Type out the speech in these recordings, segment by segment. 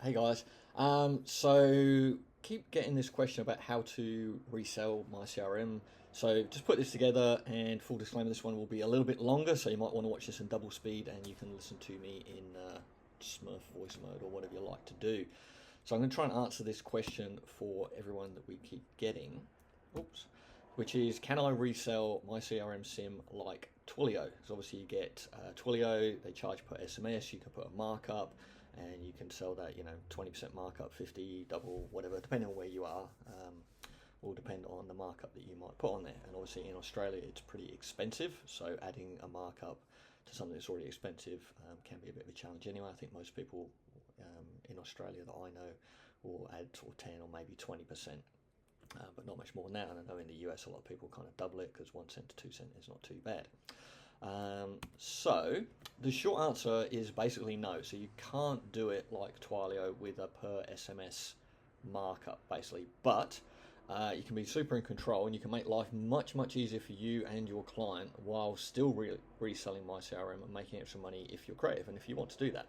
Hey guys. So keep getting this question about how to resell my CRM. So just put this together, and full disclaimer, this one will be a little bit longer, so you might want to watch this in double speed, and you can listen to me in Smurf voice mode or whatever you like to do. So I'm going to try and answer this question for everyone that we keep getting. Oops. Which is, can I resell my CRM sim like Twilio? Because obviously you get Twilio, they charge per SMS, you can put a markup, and you can sell that, 20% markup, 50, double, whatever, depending on where you are. Will depend on the markup that you might put on there. And obviously in Australia, it's pretty expensive. So adding a markup to something that's already expensive can be a bit of a challenge anyway. I think most people in Australia that I know will add sort of 10 or maybe 20%. But not much more now, and I know in the US a lot of people kind of double it because 1 cent to 2 cent is not too bad. So the short answer is basically no. So you can't do it like Twilio with a per SMS markup, basically. But you can be super in control, and you can make life much easier for you and your client while still reselling myCRM and making extra money if you're creative and if you want to do that.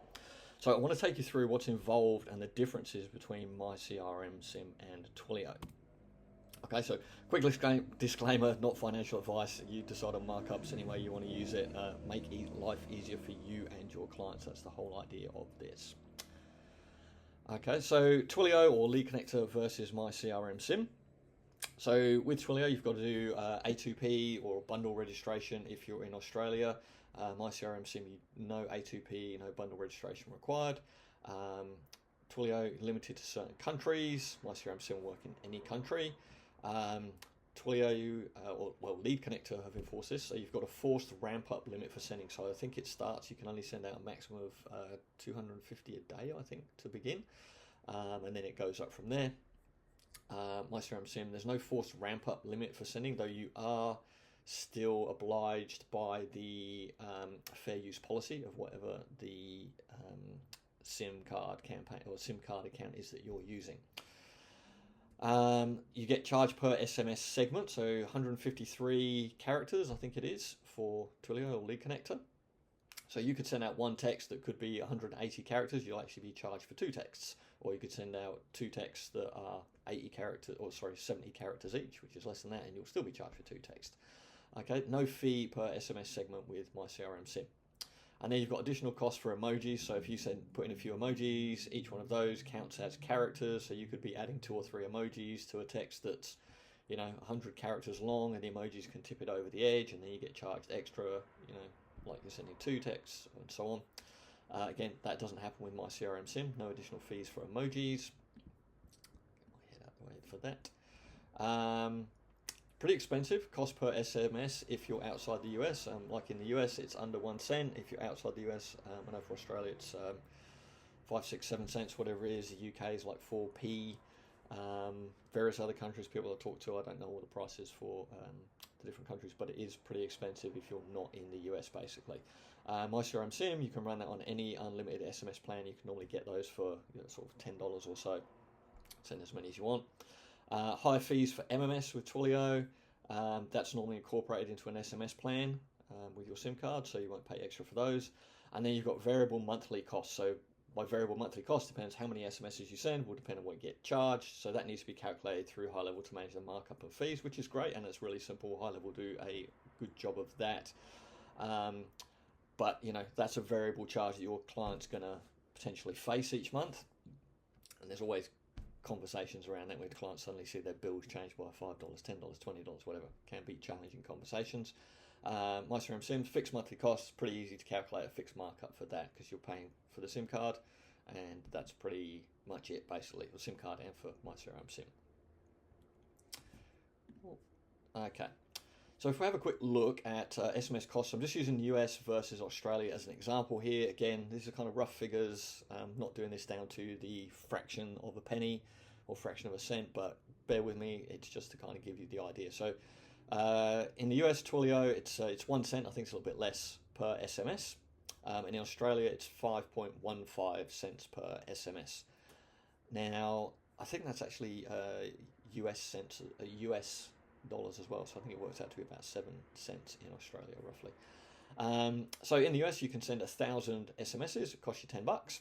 So I want to take you through what's involved and the differences between myCRMSIM and Twilio. Okay, so quick disclaimer, not financial advice. You decide on markups any way you want to use it. Make life easier for you and your clients. That's the whole idea of this. Okay, so Twilio or Lead Connector versus myCRMSIM. So with Twilio, you've got to do A2P or bundle registration if you're in Australia. myCRMSIM, no A2P, no bundle registration required. Twilio limited to certain countries. myCRMSIM will work in any country. Twilio, Lead Connector have enforced this, so you've got a forced ramp-up limit for sending. So I think it starts, you can only send out a maximum of 250 a day, I think, to begin, and then it goes up from there. myCRMSIM, there's no forced ramp-up limit for sending, though you are still obliged by the fair use policy of whatever the SIM card campaign or SIM card account is that you're using. You get charged per SMS segment, so 153 characters, I think it is, for Twilio or Lead Connector. So you could send out one text that could be 180 characters, you'll actually be charged for two texts. Or you could send out two texts that are 70 characters each, which is less than that, and you'll still be charged for two texts. Okay, no fee per SMS segment with myCRMSIM. And then you've got additional costs for emojis. So if you put in a few emojis, each one of those counts as characters. So you could be adding 2 or 3 emojis to a text that's, 100 characters long, and the emojis can tip it over the edge, and then you get charged extra, like you're sending 2 texts and so on. Again, that doesn't happen with myCRMSIM. No additional fees for emojis. Get my head out of the way for that. Pretty expensive, cost per SMS if you're outside the US. Like in the US, it's under 1 cent. If you're outside the US, I know for Australia, it's 5, 6, 7 cents, whatever it is. The UK is like 4p. Various other countries, people I talk to, I don't know what the price is for the different countries, but it is pretty expensive if you're not in the US, basically. myCRMSIM, you can run that on any unlimited SMS plan. You can normally get those for sort of $10 or so. Send as many as you want. Higher fees for MMS with Twilio. That's normally incorporated into an SMS plan with your SIM card, so you won't pay extra for those. And then you've got variable monthly costs. So by variable monthly cost depends how many SMSs you send, will depend on what you get charged. So that needs to be calculated through High Level to manage the markup of fees, which is great, and it's really simple. High Level do a good job of that. But that's a variable charge that your client's going to potentially face each month, and there's always conversations around that where the clients suddenly see their bills change by $5, $10, $20, whatever. Can be challenging conversations. myCRMSIM, fixed monthly costs, pretty easy to calculate a fixed markup for that because you're paying for the SIM card, and that's pretty much it, basically, for SIM card and for myCRMSIM. Okay, so if we have a quick look at SMS costs, I'm just using the US versus Australia as an example here. Again, these are kind of rough figures. Not doing this down to the fraction of a penny or fraction of a cent, but bear with me, it's just to kind of give you the idea. So in the US, Twilio, it's 1 cent, I think it's a little bit less per SMS. And in Australia, it's 5.15 cents per SMS. Now, I think that's actually US cents, US dollars as well, so I think it works out to be about 7 cents in Australia, roughly. So in the US, you can send 1,000 SMSs, it costs you $10.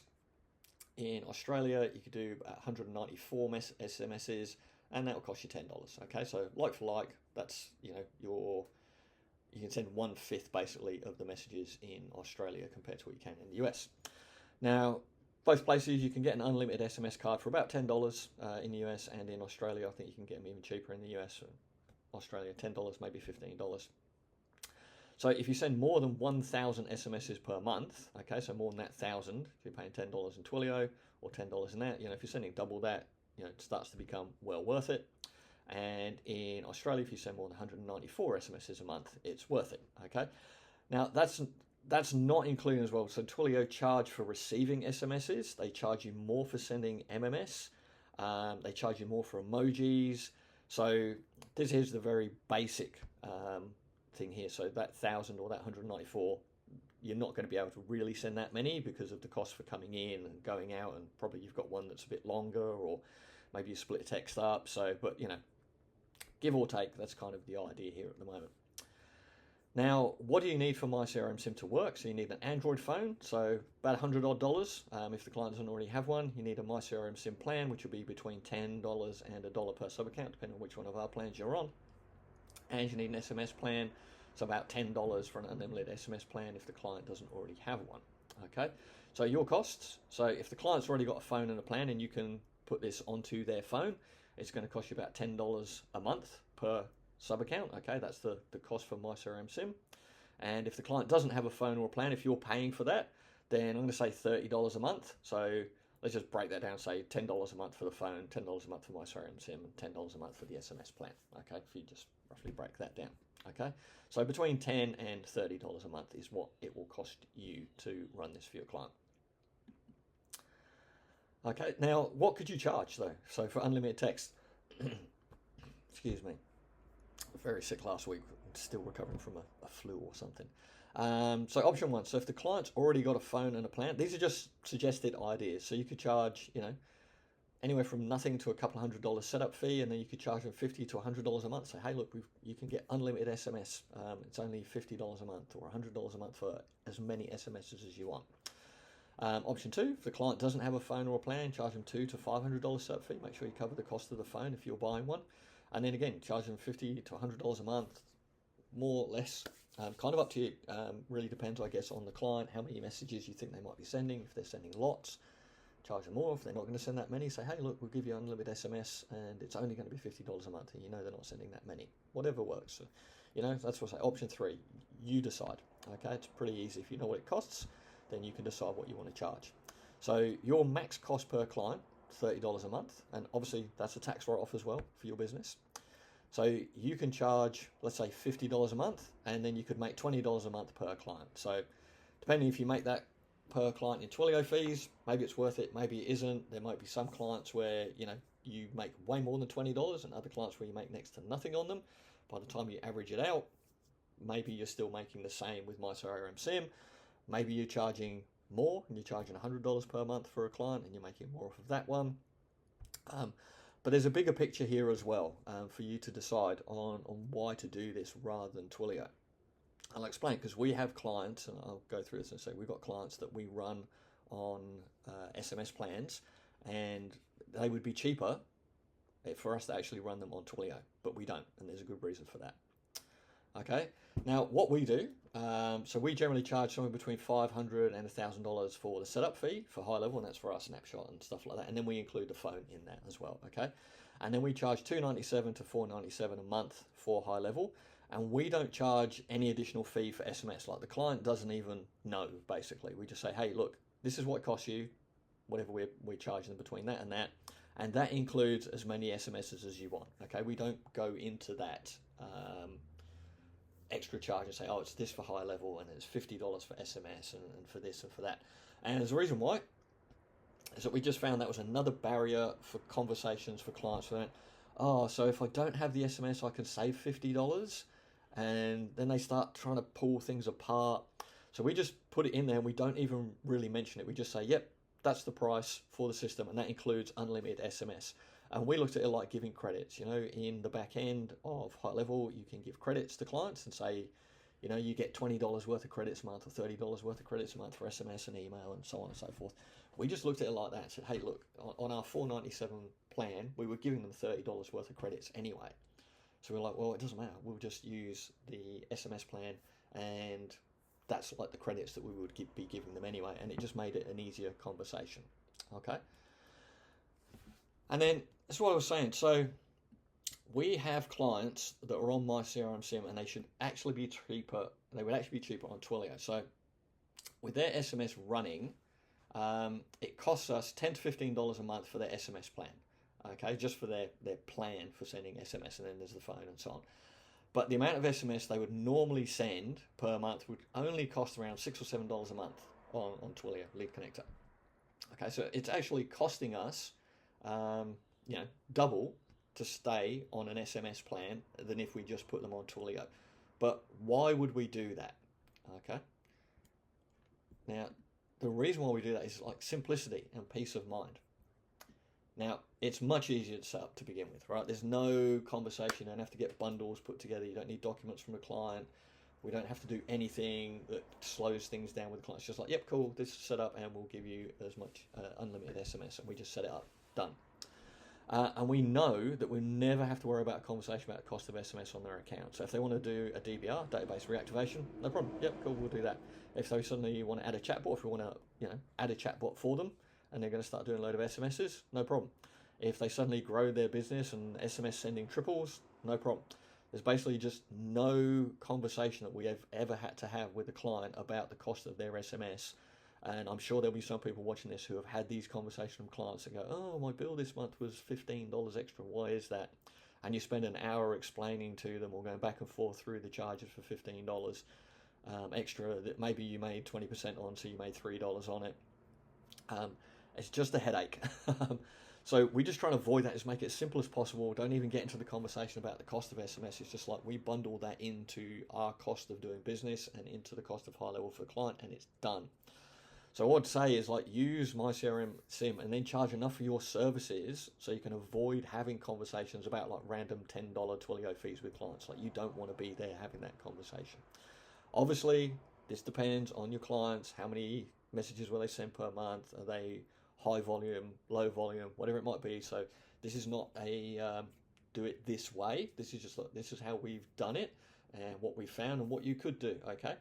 In Australia, you could do about 194 SMSs, and that will cost you $10. Okay, so like for like, that's, you know, you can send 1/5 basically of the messages in Australia compared to what you can in the US. Now, both places you can get an unlimited SMS card for about $10 in the US, and in Australia I think you can get them even cheaper in the US. Australia $10, maybe $15. So if you send more than 1,000 SMSs per month, okay, so more than that 1,000, if you're paying $10 in Twilio or $10 in that, you know, if you're sending double that, you know, it starts to become well worth it. And in Australia, if you send more than 194 SMSs a month, it's worth it, okay? Now, that's not including as well. So Twilio charge for receiving SMSs. They charge you more for sending MMS. They charge you more for emojis. So this is the very basic thing here. So that 1,000 or that 194, you're not going to be able to really send that many because of the cost for coming in and going out, and probably you've got one that's a bit longer, or maybe you split text up. So, but you know, give or take, that's kind of the idea here at the moment. Now, what do you need for myCRMSIM to work? So you need an Android phone, so about $100 odd. If the client doesn't already have one, you need a myCRMSIM plan, which will be between $10 and $1 per sub account, depending on which one of our plans you're on. And you need an SMS plan, so about $10 for an unlimited SMS plan if the client doesn't already have one. Okay, so your costs. So if the client's already got a phone and a plan, and you can put this onto their phone, it's going to cost you about $10 a month per sub account. Okay, that's the cost for myCRMSIM. And if the client doesn't have a phone or a plan, if you're paying for that, then I'm going to say $30 a month. So let's just break that down, say $10 a month for the phone, $10 a month for myCRMSIM, and $10 a month for the SMS plan. Okay, if you just roughly break that down. Okay, so between $10 and $30 a month is what it will cost you to run this for your client. Okay, now what could you charge though? So for unlimited text, excuse me, very sick last week, still recovering from a flu or something. So option one, so if the client's already got a phone and a plan, these are just suggested ideas. So you could charge, you know, anywhere from nothing to a couple $100 setup fee, and then you could charge them $50 to $100 a month. Say, hey, look, you can get unlimited SMS. It's only $50 a month or $100 a month for as many SMSs as you want. Option two, if the client doesn't have a phone or a plan, charge them $200 to $500 setup fee. Make sure you cover the cost of the phone if you're buying one. And then again, charge them $50 to $100 a month, more or less. Kind of up to you. Really depends, I guess, on the client, how many messages you think they might be sending. If they're sending lots, charge them more. If they're not going to send that many, say, hey, look, we'll give you unlimited SMS, and it's only going to be $50 a month, and you know they're not sending that many. Whatever works. So, you know, that's what I say. Option three, you decide. Okay, it's pretty easy. If you know what it costs, then you can decide what you want to charge. So your max cost per client, $30 a month, and obviously that's a tax write-off as well for your business. So you can charge, let's say, $50 a month, and then you could make $20 a month per client. So depending if you make that per client in Twilio fees, maybe it's worth it, maybe it isn't. There might be some clients where, you know, you make way more than $20, and other clients where you make next to nothing on them. By the time you average it out, maybe you're still making the same with myCRMSIM. Maybe you're charging more, and you're charging $100 per month for a client, and you're making more off of that one. But there's a bigger picture here as well for you to decide on why to do this rather than Twilio. I'll explain, because we have clients, and I'll go through this and say we've got clients that we run on SMS plans, and they would be cheaper for us to actually run them on Twilio, but we don't, and there's a good reason for that. Okay, now what we do, so we generally charge somewhere between $500 and $1,000 for the setup fee for high level, and that's for our snapshot and stuff like that, and then we include the phone in that as well. Okay, and then we charge $297 to $497 a month for high level, and we don't charge any additional fee for SMS. Like, the client doesn't even know, basically. We just say, hey, look, this is what it costs you, whatever we're charging them between that, and that includes as many SMSs as you want. Okay, we don't go into that extra charge and say, oh, it's this for high level and it's $50 for SMS and for this and for that. And there's a reason why, is that we just found that was another barrier for conversations for clients who went, oh, so if I don't have the SMS, I can save $50, and then they start trying to pull things apart. So we just put it in there, and we don't even really mention it. We just say, yep, that's the price for the system, and that includes unlimited SMS. And we looked at it like giving credits. You know, in the back end of high level, you can give credits to clients and say, You know, you get $20 worth of credits a month or $30 worth of credits a month for SMS and email and so on and so forth. We just looked at it like that and said, hey, look, on our $4.97 plan, we were giving them $30 worth of credits anyway. So we're like, well, it doesn't matter. We'll just use the SMS plan, and that's like the credits that we would be giving them anyway. And it just made it an easier conversation. Okay. And then that's what I was saying. So we have clients that are on myCRMSIM, and they should actually be cheaper. They would actually be cheaper on Twilio. So with their SMS running, it costs us $10 to $15 a month for their SMS plan. Okay, just for their plan for sending SMS, and then there's the phone and so on. But the amount of SMS they would normally send per month would only cost around $6 or $7 a month on Twilio Lead Connector. Okay, so it's actually costing us, double to stay on an SMS plan than if we just put them on Twilio. But why would we do that? Okay. Now, the reason why we do that is like simplicity and peace of mind. Now, it's much easier to set up to begin with, right? There's no conversation. You don't have to get bundles put together. You don't need documents from a client. We don't have to do anything that slows things down with the client. It's just like, yep, cool, this is set up, and we'll give you as much unlimited SMS, and we just set it up. Done. And we know that we never have to worry about a conversation about the cost of SMS on their account. So if they want to do a DBR, database reactivation, no problem. Yep, cool, we'll do that. If they suddenly want to add a chatbot, if we want to, add a chatbot for them, and they're going to start doing a load of SMSs, no problem. If they suddenly grow their business and SMS sending triples, no problem. There's basically just no conversation that we have ever had to have with a client about the cost of their SMS. And I'm sure there'll be some people watching this who have had these conversations with clients and go, oh, my bill this month was $15 extra. Why is that? And you spend an hour explaining to them or going back and forth through the charges for $15 extra that maybe you made 20% on, so you made $3 on it. It's just a headache. So we just try to avoid that, is make it as simple as possible. Don't even get into the conversation about the cost of SMS. It's just like we bundle that into our cost of doing business and into the cost of high level for the client, and it's done. So what I'd say is like use myCRMSIM and then charge enough for your services so you can avoid having conversations about like random $10 Twilio fees with clients. Like you don't want to be there having that conversation. Obviously, this depends on your clients. How many messages will they send per month? Are they high volume, low volume, whatever it might be? So this is not a do it this way. This is just like, this is how we've done it and what we found and what you could do. Okay,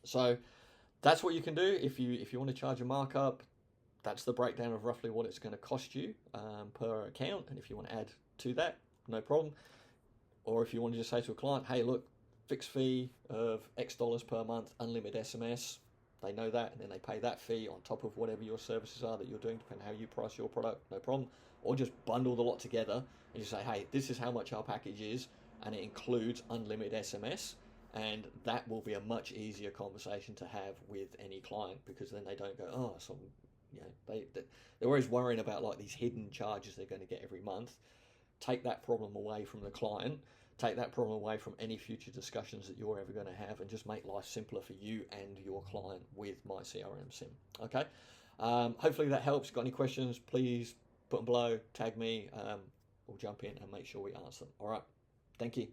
so that's what you can do if you want to charge a markup. That's the breakdown of roughly what it's going to cost you per account. And if you want to add to that, no problem. Or if you want to just say to a client, hey, look, fixed fee of X dollars per month, unlimited SMS. They know that, and then they pay that fee on top of whatever your services are that you're doing, depending on how you price your product, no problem. Or just bundle the lot together and just say, hey, this is how much our package is, and it includes unlimited SMS. And that will be a much easier conversation to have with any client, because then they don't go, they're always worrying about like these hidden charges they're going to get every month. Take that problem away from the client. Take that problem away from any future discussions that you're ever going to have, and just make life simpler for you and your client with myCRMSIM. Okay. Hopefully that helps. Got any questions? Please put them below. Tag me. We'll jump in and make sure we answer them. All right. Thank you.